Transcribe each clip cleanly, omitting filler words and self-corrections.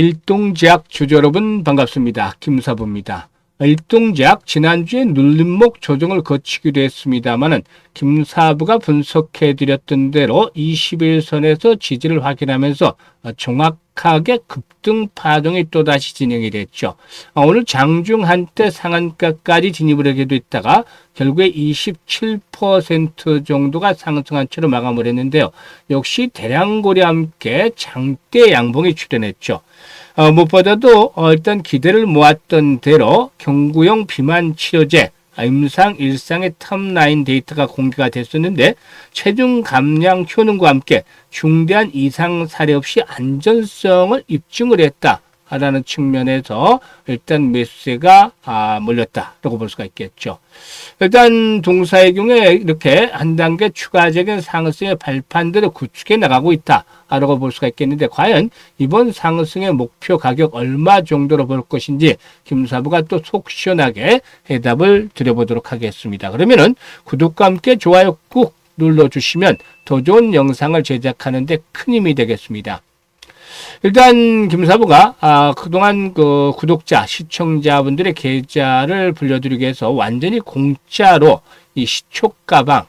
일동제약 주주 여러분 반갑습니다. 김사부입니다. 일동제약 지난주에 눌림목 조정을 거치기도 했습니다만은 김사부가 분석해드렸던 대로 21선에서 지지를 확인하면서 정확하게 급등 파동이 또다시 진행이 됐죠. 오늘 장중 한때 상한가까지 진입을 하게 됐다가 결국에 27% 정도가 상승한 채로 마감을 했는데요. 역시 대량고리와 함께 장대 양봉이 출현했죠. 무엇보다도 일단 기대를 모았던 대로 경구용 비만 치료제 임상 1상의 탑라인 데이터가 공개가 됐었는데 체중 감량 효능과 함께 중대한 이상 사례 없이 안전성을 입증을 했다라는 측면에서 일단 매수세가 몰렸다라고 볼 수가 있겠죠. 일단 동사의 경우에 이렇게 한 단계 추가적인 상승의 발판들을 구축해 나가고 있다라고 볼 수가 있겠는데 과연 이번 상승의 목표 가격 얼마 정도로 볼 것인지 김사부가 또 속 시원하게 해답을 드려보도록 하겠습니다. 그러면은 구독과 함께 좋아요 꾹 눌러주시면 더 좋은 영상을 제작하는 데 큰 힘이 되겠습니다. 일단 김사부가 그동안 그 구독자, 시청자분들의 계좌를 불려드리기 위해서 완전히 공짜로 이 시초가방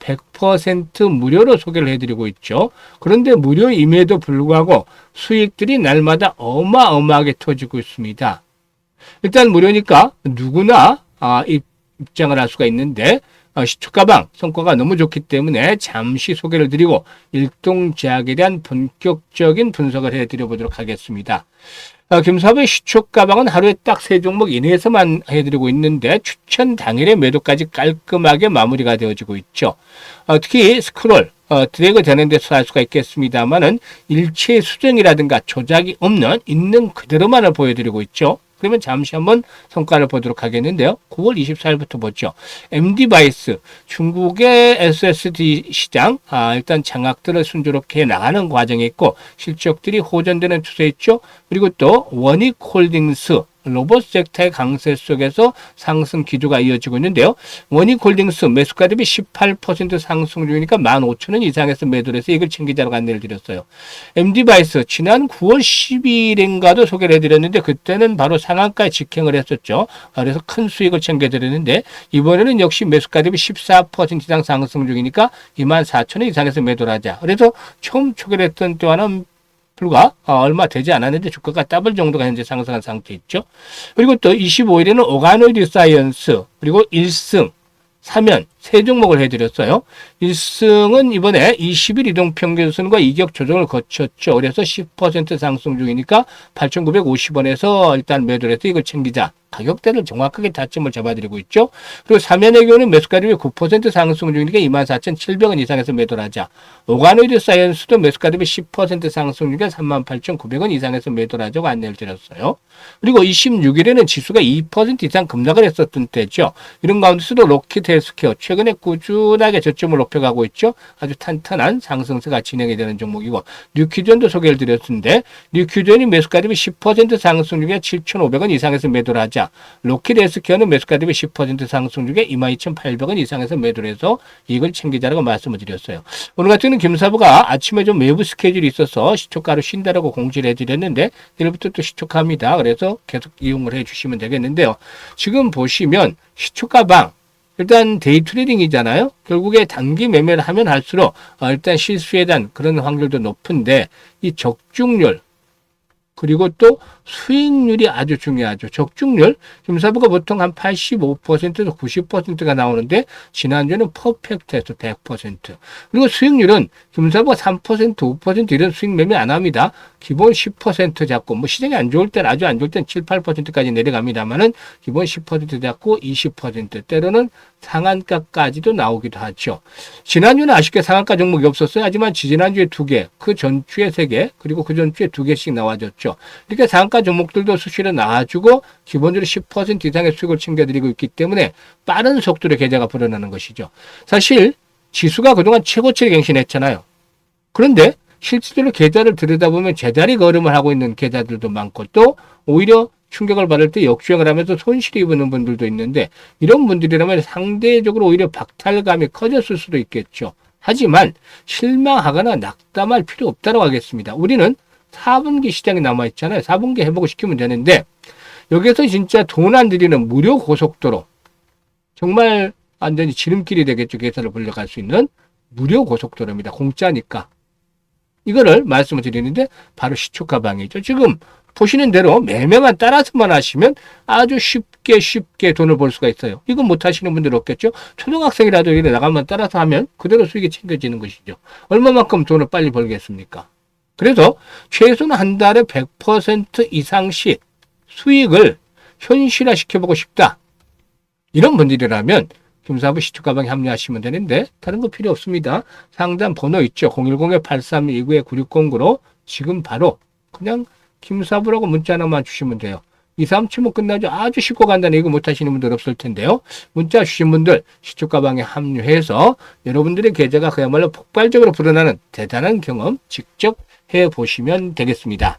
100% 무료로 소개를 해드리고 있죠. 그런데 무료임에도 불구하고 수익들이 날마다 어마어마하게 터지고 있습니다. 일단 무료니까 누구나 입장을 할 수가 있는데 시초가방 성과가 너무 좋기 때문에 잠시 소개를 드리고 일동제약에 대한 본격적인 분석을 해드려 보도록 하겠습니다. 김사부의 시초가방은 하루에 딱 3종목 이내에서만 해드리고 있는데 추천 당일의 매도까지 깔끔하게 마무리가 되어지고 있죠. 특히 스크롤, 드래그 되는 데서 할 수가 있겠습니다만은 일체 수정이라든가 조작이 없는 있는 그대로만을 보여드리고 있죠. 그러면 잠시 한번 성과를 보도록 하겠는데요. 9월 24일부터 보죠. MD바이스, 중국의 SSD 시장, 일단 장악들을 순조롭게 나가는 과정에 있고 실적들이 호전되는 추세였죠. 그리고 또 원익홀딩스, 로봇 섹터의 강세 속에서 상승 기조가 이어지고 있는데요. 원익홀딩스 매수가 대비 18% 상승 중이니까 15,000원 이상에서 매도를 해서 이걸 챙기자라고 안내를 드렸어요. MD바이스 지난 9월 10일인가도 소개를 해드렸는데 그때는 바로 상한가에 직행을 했었죠. 그래서 큰 수익을 챙겨드렸는데 이번에는 역시 매수가 대비 14% 이상 상승 중이니까 24,000원 이상에서 매도를 하자. 그래서 처음 소개를 했던 때와는 불과 얼마 되지 않았는데 주가가 더블 정도가 현재 상승한 상태 있죠. 그리고 또 25일에는 오가노이드 사이언스 그리고 1승, 3연 3종목을 해드렸어요. 1승은 이번에 20일 이동평균선과 이격 조정을 거쳤죠. 그래서 10% 상승 중이니까 8,950원에서 일단 매도를 해서 이걸 챙기자. 가격대를 정확하게 타점을 잡아드리고 있죠. 그리고 3연의 경우는 매수가 대비 9% 상승 중이니까 24,700원 이상에서 매도를 하자. 오가노이드 사이언스도 매수가 대비 10% 상승 중이니까 38,900원 이상에서 매도를 하자고 안내를 드렸어요. 그리고 26일에는 지수가 2% 이상 급락을 했었던 때죠. 이런 가운데서도 로키드 헬스케어 최근에 꾸준하게 저점을 높여가고 있죠. 아주 탄탄한 상승세가 진행이 되는 종목이고 뉴퀴전도 소개를 드렸는데 뉴퀴전이 매수가 대비 10% 상승 중에 7,500원 이상에서 매도를 하자. 로키드 헬스케어는 매수가 대비 10% 상승 중에 22,800원 이상에서 매도를 해서 이걸 챙기자라고 말씀을 드렸어요. 오늘 같은 경우는 김사부가 아침에 좀 외부 스케줄이 있어서 시초가로 쉰다라고 공지를 해드렸는데 내일부터 또 시초가입니다. 그래서 계속 이용을 해주시면 되겠는데요. 지금 보시면 시초가방 일단 데이 트레이딩이잖아요. 결국에 단기 매매를 하면 할수록 일단 실수에 대한 그런 확률도 높은데 이 적중률 그리고 또 수익률이 아주 중요하죠. 적중률, 김사부가 보통 한 85%에서 90%가 나오는데 지난주에는 퍼펙트에서 100%. 그리고 수익률은 김사부가 3%, 5% 이런 수익 매매 안 합니다. 기본 10% 잡고 뭐 시장이 안 좋을 때는 아주 안 좋을 때는 7, 8%까지 내려갑니다만은 기본 10% 잡고 20% 때로는 상한가까지도 나오기도 하죠. 지난주는 아쉽게 상한가 종목이 없었어요. 하지만 지난주에 2개, 그 전주에 3개, 그리고 그 전주에 2개씩 나와줬죠. 그러니까 상한가 종목들도 수시로 나와주고 기본적으로 10% 이상의 수익을 챙겨드리고 있기 때문에 빠른 속도로 계좌가 불어나는 것이죠. 사실 지수가 그동안 최고치를 갱신했잖아요. 그런데 실질적으로 계좌를 들여다보면 제자리 걸음을 하고 있는 계좌들도 많고 또 오히려 충격을 받을 때 역주행을 하면서 손실을 입는 분들도 있는데 이런 분들이라면 상대적으로 오히려 박탈감이 커졌을 수도 있겠죠. 하지만 실망하거나 낙담할 필요 없다고 하겠습니다. 우리는 4분기 시장이 남아있잖아요. 4분기 회복을 시키면 되는데, 여기에서 진짜 돈 안 들이는 무료 고속도로, 정말 완전히 지름길이 되겠죠. 계산을 불려갈 수 있는 무료 고속도로입니다. 공짜니까. 이거를 말씀을 드리는데, 바로 시초 가방이죠. 지금 보시는 대로 매매만 따라서만 하시면 아주 쉽게 돈을 벌 수가 있어요. 이건 못 하시는 분들 없겠죠. 초등학생이라도 이래 나가면 따라서 하면 그대로 수익이 챙겨지는 것이죠. 얼마만큼 돈을 빨리 벌겠습니까? 그래서 최소한 한 달에 100% 이상씩 수익을 현실화 시켜보고 싶다. 이런 분들이라면 김사부 시초가방에 합류하시면 되는데 다른 거 필요 없습니다. 상담 번호 있죠. 010-832-9609로 지금 바로 그냥 김사부라고 문자 하나만 주시면 돼요. 2, 3 치면 끝나죠. 아주 쉽고 간단해. 이거 못하시는 분들 없을 텐데요. 문자 주신 분들 시초가방에 합류해서 여러분들의 계좌가 그야말로 폭발적으로 불어나는 대단한 경험 직접 해보시면 되겠습니다.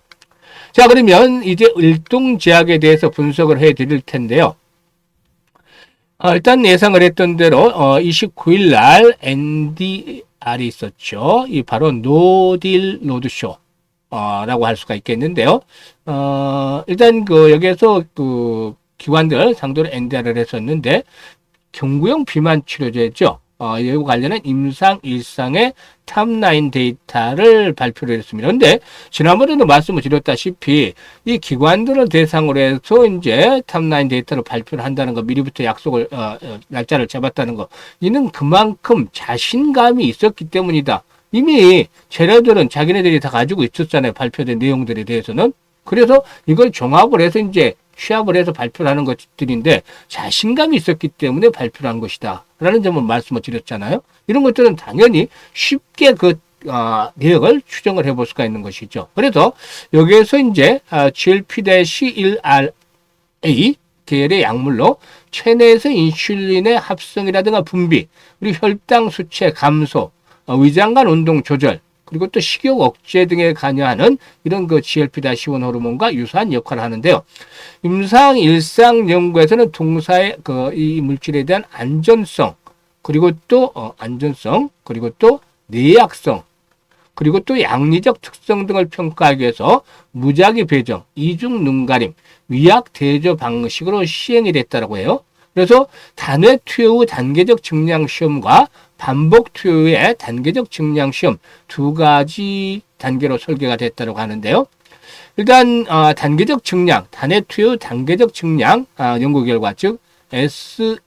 자, 그러면 이제 일동제약에 대해서 분석을 해드릴 텐데요. 일단 예상을 했던 대로 29일 날 NDR이 있었죠. 이 바로 노딜 로드쇼 라고 할 수가 있겠는데요. 일단 여기에서 기관들 상대로 NDR을 했었는데 경구용 비만 치료제죠. 이와 관련한 임상 일상의 탑9 데이터를 발표를 했습니다. 그런데 지난번에도 말씀을 드렸다시피 이 기관들을 대상으로 해서 이제 탑9 데이터를 발표를 한다는 거 미리부터 약속을 날짜를 잡았다는 거 이는 그만큼 자신감이 있었기 때문이다. 이미 쟤네들은 자기네들이 다 가지고 있었잖아요. 발표된 내용들에 대해서는. 그래서 이걸 종합을 해서 이제 취합을 해서 발표를 하는 것들인데 자신감이 있었기 때문에 발표를 한 것이다. 라는 점을 말씀을 드렸잖아요. 이런 것들은 당연히 쉽게 내역을 추정을 해볼 수가 있는 것이죠. 그래서 여기에서 이제 GLP-1RA 계열의 약물로 체내에서 인슐린의 합성이라든가 분비, 그리고 혈당 수치 감소, 위장관 운동 조절, 그리고 또 식욕 억제 등에 관여하는 이런 GLP-1 호르몬과 유사한 역할을 하는데요. 임상 일상 연구에서는 동사의 이 물질에 대한 안전성, 그리고 또 그리고 또 내약성, 그리고 또 양리적 특성 등을 평가하기 위해서 무작위 배정, 이중 눈가림, 위약 대조 방식으로 시행이 됐다고 해요. 그래서 단회 투여 후 단계적 증량 시험과 반복 투여 후의 단계적 증량 시험 두 가지 단계로 설계가 됐다고 하는데요. 일단 단계적 증량, 단회 투여 후 단계적 증량 연구 결과 즉 SAD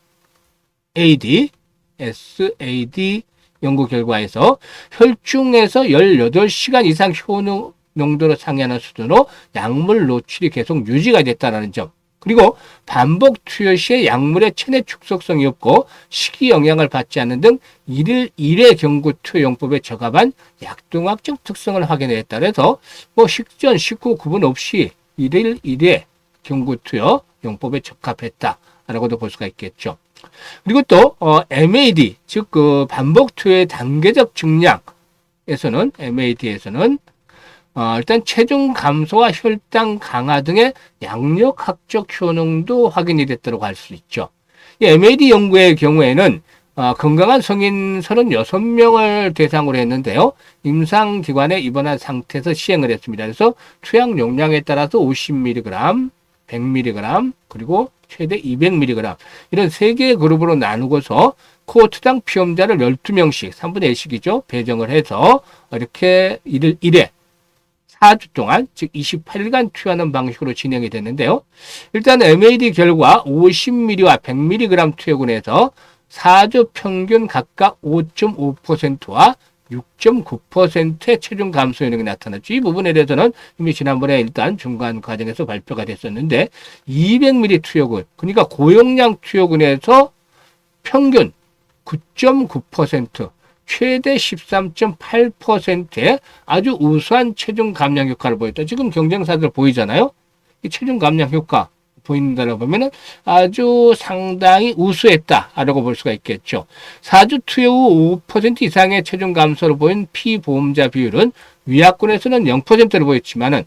연구 결과에서 혈중에서 18시간 이상 효능 농도로 상회하는 수준으로 약물 노출이 계속 유지가 됐다는 점. 그리고 반복 투여 시에 약물의 체내 축적성이 없고 식이 영향을 받지 않는 등 1일 1회 경구 투여 용법에 적합한 약동학적 특성을 확인했다. 그래서 식전, 식후 구분 없이 1일 1회 경구 투여 용법에 적합했다라고도 볼 수가 있겠죠. 그리고 또 MAD 즉 반복 투여의 단계적 증량에서는 MAD에서는 일단 체중 감소와 혈당 강화 등의 양력학적 효능도 확인이 됐다고 할 수 있죠. 이 MAD 연구의 경우에는 건강한 성인 36명을 대상으로 했는데요. 임상기관에 입원한 상태에서 시행을 했습니다. 그래서 투약 용량에 따라서 50mg, 100mg, 그리고 최대 200mg 이런 3개의 그룹으로 나누고서 코호트당 피험자를 12명씩 3분의 1씩이죠. 배정을 해서 이렇게 1일 1회 4주 동안 즉 28일간 투여하는 방식으로 진행이 됐는데요. 일단 MAD 결과 50mg와 100mg 투여군에서 4주 평균 각각 5.5%와 6.9%의 체중 감소 효능이 나타났죠. 이 부분에 대해서는 이미 지난번에 일단 중간 과정에서 발표가 됐었는데 200mg 투여군, 그러니까 고용량 투여군에서 평균 9.9%, 최대 13.8%의 아주 우수한 체중 감량 효과를 보였다. 지금 경쟁사들 보이잖아요. 이 체중 감량 효과 보인다고 보면은 아주 상당히 우수했다라고 볼 수가 있겠죠. 4주 투여 후 5% 이상의 체중 감소를 보인 피보험자 비율은 위약군에서는 0%를 보였지만은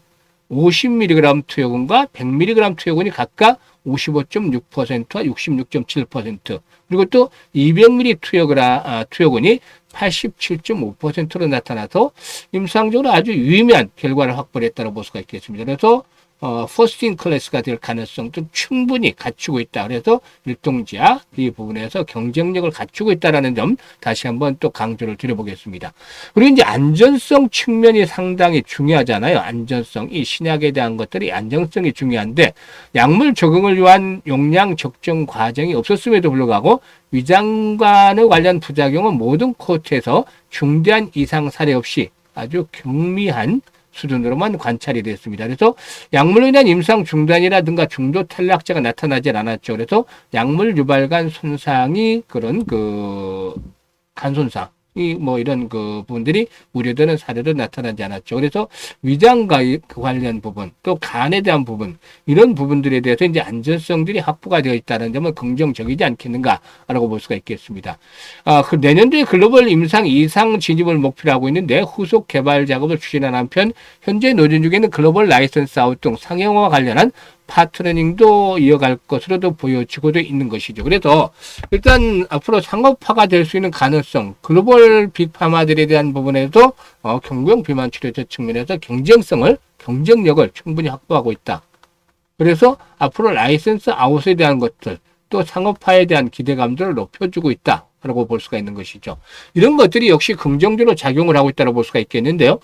50mg 투여군과 100mg 투여군이 각각 55.6%와 66.7%, 그리고 또 200mg 투여군이 87.5%로 나타나서 임상적으로 아주 유의미한 결과를 확보했다고 볼 수가 있겠습니다. 그래서 퍼스트 인 클래스가 될 가능성도 충분히 갖추고 있다. 그래서 일동제약 이 부분에서 경쟁력을 갖추고 있다는 점 다시 한번 또 강조를 드려보겠습니다. 그리고 이제 안전성 측면이 상당히 중요하잖아요. 안전성, 이 신약에 대한 것들이 안전성이 중요한데 약물 적응을 위한 용량 적정 과정이 없었음에도 불구하고 위장관에 관련 부작용은 모든 코트에서 중대한 이상 사례 없이 아주 경미한 수준으로만 관찰이 됐습니다. 그래서 약물로 인한 임상 중단이라든가 중도 탈락자가 나타나질 않았죠. 그래서 약물 유발간 손상이 그런 간 손상 뭐 이런 부분들이 우려되는 사례도 나타나지 않았죠. 그래서 위장과 관련 부분, 또 간에 대한 부분, 이런 부분들에 대해서 이제 안전성들이 확보가 되어 있다는 점은 긍정적이지 않겠는가라고 볼 수가 있겠습니다. 내년도에 글로벌 임상 이상 진입을 목표로 하고 있는데 후속 개발 작업을 추진하는 한편 현재 노진 중에는 글로벌 라이선스 아웃 등 상용화와 관련한 파트너링도 이어갈 것으로도 보여지고도 있는 것이죠. 그래서 일단 앞으로 상업화가 될 수 있는 가능성, 글로벌 빅파마들에 대한 부분에서 경구용 비만 치료제 측면에서 경쟁력을 충분히 확보하고 있다. 그래서 앞으로 라이센스 아웃에 대한 것들, 또 상업화에 대한 기대감들을 높여주고 있다. 라고 볼 수가 있는 것이죠. 이런 것들이 역시 긍정적으로 작용을 하고 있다고 볼 수가 있겠는데요.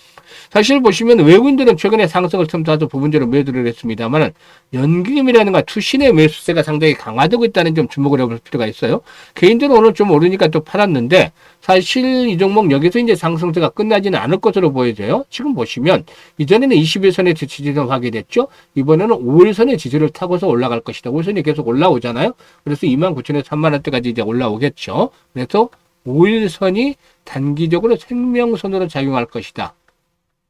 사실 보시면 외국인들은 최근에 상승을 틈타서 부분적으로 매도를 했습니다만 연기금이라든가 투신의 매수세가 상당히 강화되고 있다는 점 주목을 해볼 필요가 있어요. 개인들은 오늘 좀 오르니까 또 팔았는데 사실 이 종목 여기서 이제 상승세가 끝나지는 않을 것으로 보여져요. 지금 보시면 이전에는 21선의 지지를 하게 됐죠. 이번에는 5일선의 지지를 타고서 올라갈 것이다. 5일선이 계속 올라오잖아요. 그래서 29,000에서 3만원대까지 이제 올라오겠죠. 그래서 5일선이 단기적으로 생명선으로 작용할 것이다.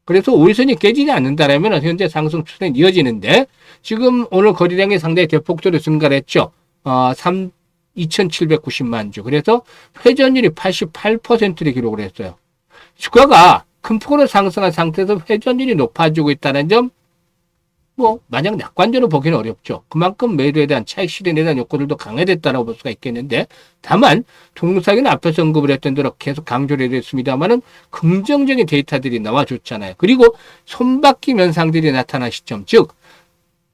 그래서 5일선이 깨지지 않는다면 현재 상승 추세는 이어지는데 지금 오늘 거래량이 상당히 대폭적으로 증가를 했죠. 2,790만 주. 그래서 회전율이 88%를 기록을 했어요. 주가가 큰 폭으로 상승한 상태에서 회전율이 높아지고 있다는 점, 마냥 낙관적으로 보기는 어렵죠. 그만큼 매도에 대한 차익 실현에 대한 요건들도 강화됐다고 볼 수가 있겠는데, 다만, 동사기는 앞에서 언급을 했던 대로 계속 강조를 해드렸습니다만은, 긍정적인 데이터들이 나와줬잖아요. 그리고 손바뀜 현상들이 나타난 시점, 즉,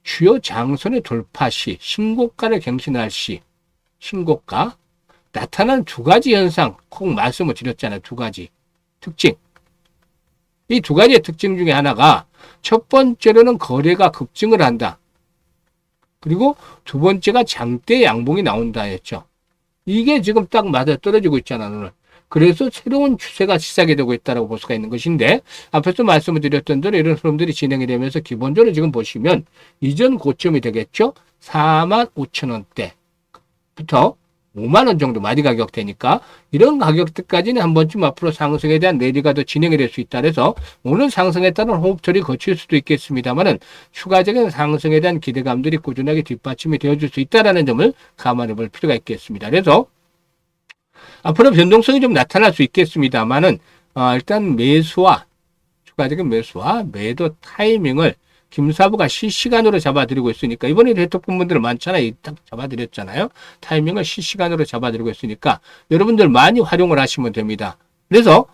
주요 장선의 돌파 시, 신고가를 갱신할 시, 신고가, 나타난 두 가지 현상, 꼭 말씀을 드렸잖아요. 두 가지 특징. 이 두 가지의 특징 중에 하나가 첫 번째로는 거래가 급증을 한다. 그리고 두 번째가 장대 양봉이 나온다 했죠. 이게 지금 딱 맞아 떨어지고 있잖아, 오늘. 그래서 새로운 추세가 시작이 되고 있다고 볼 수가 있는 것인데, 앞에서 말씀을 드렸던 대로 이런 흐름들이 진행이 되면서 기본적으로 지금 보시면 이전 고점이 되겠죠. 45,000원대부터 5만원 정도 마디 가격 되니까 이런 가격대까지는 한 번쯤 앞으로 상승에 대한 내리가 더 진행이 될 수 있다. 그래서 오늘 상승에 따른 호흡철이 거칠 수도 있겠습니다만은 추가적인 상승에 대한 기대감들이 꾸준하게 뒷받침이 되어줄 수 있다는 점을 감안해 볼 필요가 있겠습니다. 그래서 앞으로 변동성이 좀 나타날 수 있겠습니다만은 일단 추가적인 매수와 매도 타이밍을 김사부가 실시간으로 잡아드리고 있으니까 이번에 대통령 분들 많잖아요. 딱 잡아드렸잖아요. 타이밍을 실시간으로 잡아드리고 있으니까 여러분들 많이 활용을 하시면 됩니다. 그래서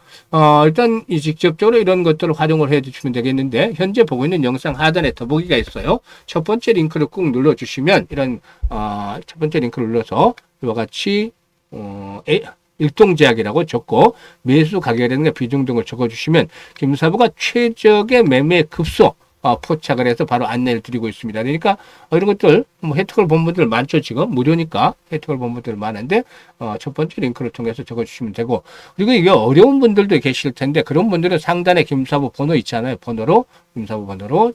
일단 직접적으로 이런 것들을 활용을 해주시면 되겠는데 현재 보고 있는 영상 하단에 더보기가 있어요. 첫 번째 링크를 꾹 눌러주시면 이런 첫 번째 링크를 눌러서 이와 같이 일동제약이라고 적고 매수 가격이라든가 비중 등을 적어주시면 김사부가 최적의 매매 급소 포착을 해서 바로 안내를 드리고 있습니다. 그러니까 이런 것들 혜택을 본 분들 많죠. 지금 무료니까 혜택을 본 분들 많은데 첫 번째 링크를 통해서 적어주시면 되고, 그리고 이게 어려운 분들도 계실 텐데 그런 분들은 상단에 김사부 번호 있잖아요. 김사부 번호로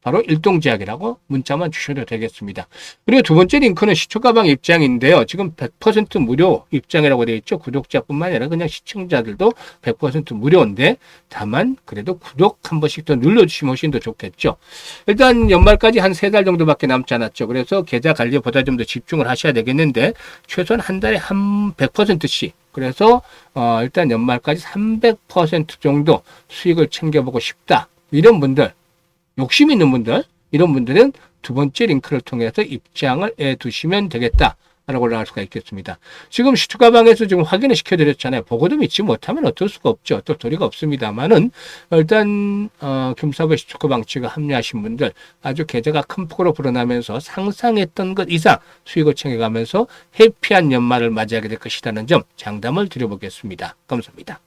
바로 일동제약이라고 문자만 주셔도 되겠습니다. 그리고 두 번째 링크는 시초가방 입장인데요. 지금 100% 무료 입장이라고 되어 있죠. 구독자뿐만 아니라 그냥 시청자들도 100% 무료인데 다만 그래도 구독 한 번씩 더 눌러주시면 훨씬 더 좋겠죠. 일단 연말까지 한 3달 정도밖에 남지 않았죠. 그래서 계좌 관리보다 좀 더 집중을 하셔야 되겠는데 최소한 한 달에 한 100%씩 그래서 일단 연말까지 300% 정도 수익을 챙겨보고 싶다. 이런 분들, 욕심 있는 분들, 이런 분들은 두 번째 링크를 통해서 입장을 해 두시면 되겠다 라고 올라갈 수가 있겠습니다. 지금 시초가방에서 지금 확인을 시켜드렸잖아요. 보고도 믿지 못하면 어쩔 수가 없죠. 또 도리가 없습니다만은 일단 김사부의 시초가방 측에 합류하신 분들 아주 계좌가 큰 폭으로 불어나면서 상상했던 것 이상 수익을 챙겨가면서 해피한 연말을 맞이하게 될 것이라는 점 장담을 드려보겠습니다. 감사합니다.